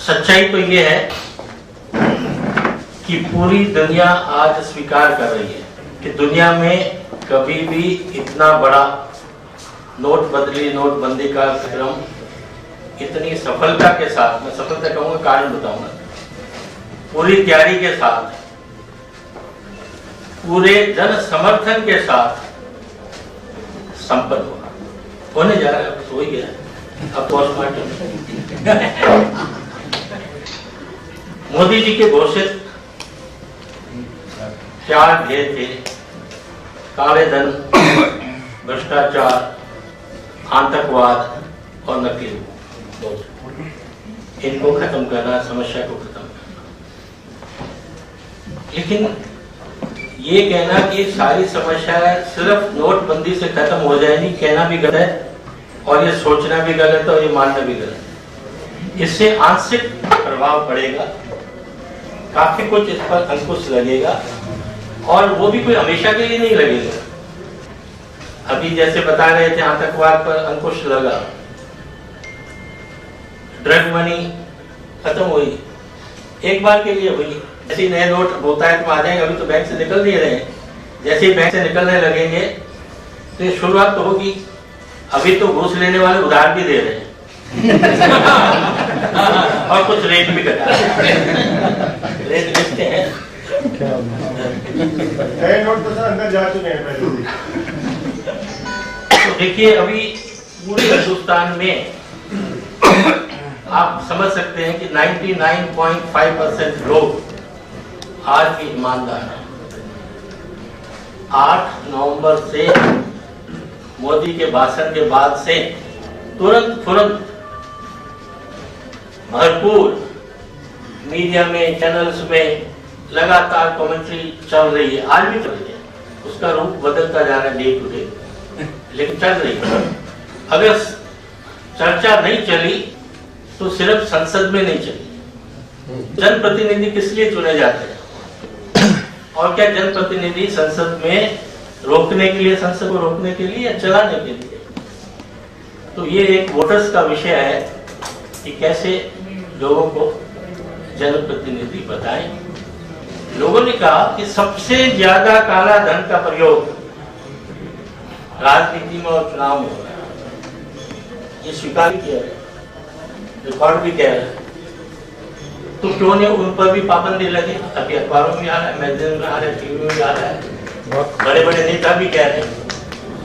सच्चाई तो ये है कि पूरी दुनिया आज स्वीकार कर रही है कि दुनिया में कभी भी इतना बड़ा नोटबंदी का क्रम इतनी सफलता के साथ, मैं सफलता कहूंगा, कारण बताऊंगा, पूरी तैयारी के साथ, पूरे जन समर्थन के साथ संपन्न होने जा रहा है। अब हो ही गया, अब पोस्टमार्टम मोदी जी के घोषित 4 ध्येय थे: काले धन, भ्रष्टाचार, आतंकवाद और नकली नोट। इनको खत्म करना, समस्या को खत्म करना। लेकिन ये कहना कि सारी समस्या सिर्फ नोटबंदी से खत्म हो जाएगी, कहना भी गलत है और ये सोचना भी गलत है और ये मानना भी गलत है। इससे आंशिक प्रभाव पड़ेगा, काफी कुछ इस पर अंकुश लगेगा और वो भी कोई हमेशा के लिए नहीं लगेगा। अभी जैसे बता रहे थे आतंकवाद पर अंकुश लगा, ड्रग मनी खत्म हुई, एक बार के लिए हुई। जैसे नए नोट होता है तो आ जाएंगे, अभी तो बैंक से निकल नहीं रहे हैं। जैसे ही बैंक से निकलने लगेंगे तो ये शुरुआत तो होगी। अभी तो घूस लेने वाले उधार भी दे रहे हैं और कुछ रेट भी कटा रेट लिखते हैं। नए नोट तो सर अंदर जा चुके हैं पहले। तो देखिए, अभी पूरे हिंदुस्तान में आप समझ सकते हैं कि 99.5% लोग आज भी ईमानदार हैं। 8 नवंबर से मोदी के भाषण के बाद से तुरंत भरपूर मीडिया में, चैनल्स में लगातार कमेंट्री चल रही है, आज भी चल रही है। उसका रूप बदलता जा रहा है डे टू डे, लेकिन चल रही है। अगर चर्चा नहीं चली तो सिर्फ संसद में नहीं चली। जनप्रतिनिधि किस लिए चुने जाते हैं और क्या जनप्रतिनिधि संसद में रोकने के लिए, संसद को रोकने के लिए या चलाने के लिए? तो ये एक वोटर्स का विषय है कि कैसे लोगों को जनप्रतिनिधि बताएं। लोगों ने कहा कि सबसे ज्यादा काला धन का प्रयोग राजनीति में और चुनाव में हो रहा है। ये स्वीकार किया है, रिकॉर्ड भी कह रहे हैं। तो क्यों नहीं उन पर भी पाबंदी लगे? अभी अखबारों में आ रहा है, मैगजीन में आ रहा है, टीवी में आ रहा है, बड़े बड़े नेता भी कह रहे हैं।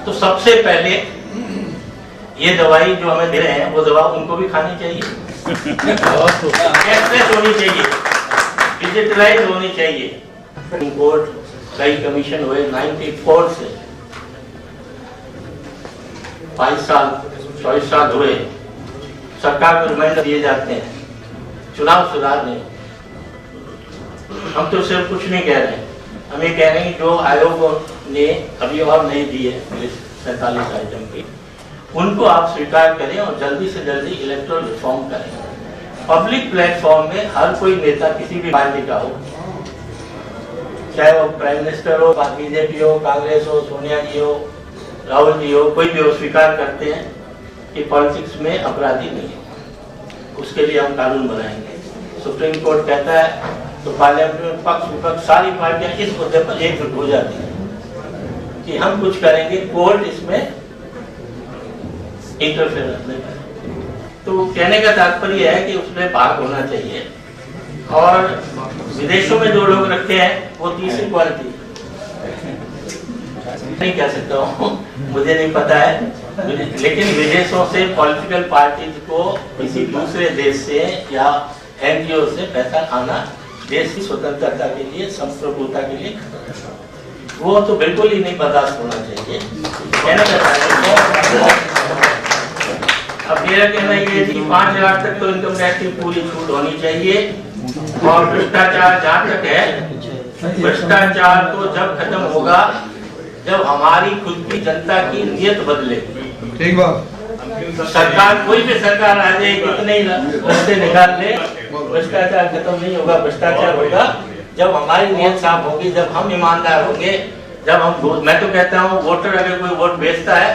तो सबसे पहले ये दवाई जो हमें दे रहे हैं वो दवा उनको भी खानी चाहिए, कैशलेस होनी चाहिए, डिजिटलाइज होनी चाहिए। कोर्ट कई कमीशन हुए 94 से 22 साल 24 साल हुए, सरकार को रिमाइंडर दिए जाते हैं चुनाव सुधारने। हम तो सिर्फ कुछ नहीं कह रहे हैं, हम ये कह रहे हैं कि जो आयोग ने अभी और नहीं दी है 47 आइटम की, उनको आप स्वीकार करें और जल्दी से जल्दी इलेक्टोरल रिफॉर्म करें। पब्लिक प्लेटफॉर्म में हर कोई नेता किसी भी पार्टी का हो, चाहे वो प्राइम मिनिस्टर हो, बीजेपी हो, कांग्रेस हो, सोनिया जी हो, राहुल जी हो, कोई भी हो, स्वीकार करते हैं कि पॉलिटिक्स में अपराधी नहीं है। उसके लिए हम कानून बनाएंगे। सुप्रीम कोर्ट कहता है तो पार्लियामेंट में पक्ष विपक्ष सारी पार्टियां इस मुद्दे पर एकजुट हो जाती हैं कि हम कुछ करेंगे, कोर्ट इसमें इंटरफेरेंस नहीं करें। तो कहने का तात्पर्य है कि उसमें भाग होना चाहिए। और विदेशों में जो लोग रखते हैं वो तीसरी क्वालिटी नहीं कह सकता हूँ, मुझे नहीं पता है, लेकिन विदेशों से पॉलिटिकल पार्टीज को किसी दूसरे देश से या एनजीओ से पैसा आना देश की स्वतंत्रता के लिए, संप्रभुता के लिए वो तो बिल्कुल ही नहीं बर्दाश्त होना चाहिए। कहना चाहता है अब मेरा कहना ये कि 5 लाख तक तो इनकम टैक्स की पूरी छूट होनी चाहिए। और भ्रष्टाचार जहाँ तक है, भ्रष्टाचार तो जब खत्म होगा जब हमारी खुद की जनता की नियत बदलेगी। ठीक बात। सरकार, कोई भी सरकार आ जाए, कितने रस्ते निकाल ले, भ्रष्टाचार खत्म नहीं होगा। भ्रष्टाचार होगा जब हमारी नियत साफ होगी, जब हम ईमानदार होंगे, जब हम, मैं तो कहता हूँ वोटर अगर कोई वोट बेचता है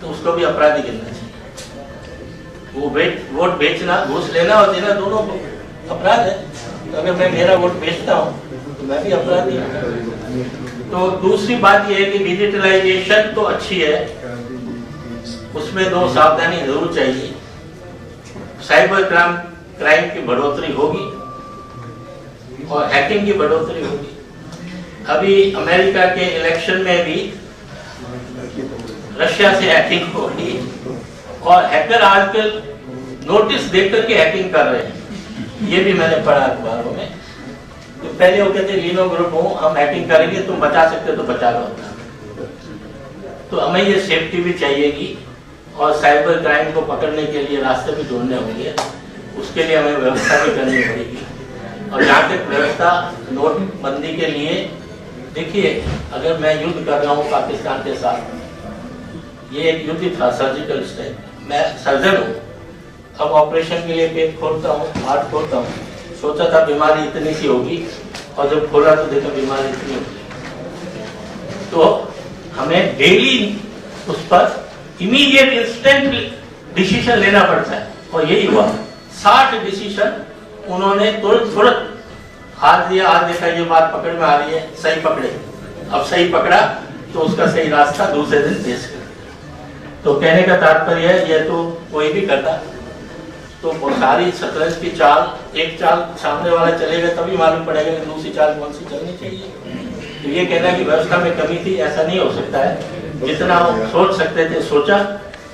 तो उसको भी अपराधी गिनना चाहिए। वो वोट बेचना, घूस लेना और देना दोनों को अपराध है। तो अगर मैं मेरा वोट बेचता हूँ तो मैं भी अपराधी हूँ। तो दूसरी बात यह है कि डिजिटलाइजेशन तो अच्छी है, उसमें 2 सावधानी जरूर चाहिए। साइबर क्राइम की बढ़ोतरी होगी और हैकिंग की बढ़ोतरी होगी। अभी अमेरिका के इलेक्शन में भी रशिया से हैकिंग हो रही और हैकर आजकल नोटिस देकर के हैकिंग कर रहे हैं। ये भी मैंने पढ़ा अखबारों में। तो पहले वो कहते लीनो ग्रुप हो, हम हैकिंग करेंगे, तुम बचा सकते हो तो बचा लो। तो हमें ये सेफ्टी भी चाहिएगी और साइबर क्राइम को पकड़ने के लिए रास्ते भी ढूंढने होंगे। उसके लिए हमें व्यवस्था भी करनी पड़ेगी। और जहाँ तक व्यवस्था नोटबंदी के लिए, देखिए अगर मैं युद्ध कर रहा हूँ पाकिस्तान के साथ, ये एक युद्ध था, सर्जिकल स्ट्राइक। मैं सर्जन हूँ, अब ऑपरेशन के लिए पेट खोलता हूँ, हार्ट खोलता हूँ, सोचा था बीमारी इतनी सी होगी और जब खोला तो देखा बीमारी इतनी होगी। तो हमें डेली उस पर इमीडिएट इंस्टेंट डिसीजन लेना पड़ता है और यही हुआ। 60 डिसीजन उन्होंने तुरंत हाथ दिया, आज देखा ये बात पकड़ में आ रही है, सही पकड़े। अब सही पकड़ा तो उसका सही रास्ता दूसरे दिन पेश कर। तो कहने का तात्पर्य है, यह तो कोई भी करता, तो सारी शतरंज की चाल, एक चाल सामने वाला चलेगा तभी मालूम पड़ेगा कि दूसरी चाल कौन सी चलनी चाहिए। तो ये कहना कि व्यवस्था में कमी थी, ऐसा नहीं हो सकता है। जितना वो सोच सकते थे सोचा,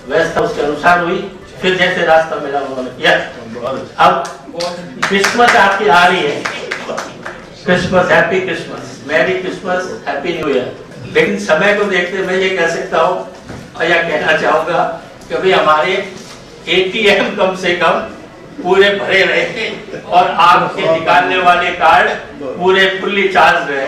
व्यवस्था उसके अनुसार हुई, फिर जैसे रास्ता मिला उन्होंने किया। अब क्रिसमस आपकी आ रही है, Christmas, happy Christmas, merry Christmas, happy new year. लेकिन समय को देखते मैं ये कह सकता हूँ और यह कहना चाहूंगा कि भाई हमारे ATM कम से कम पूरे भरे रहे और आपके निकालने वाले कार्ड पूरे फुल्ली चार्ज रहे।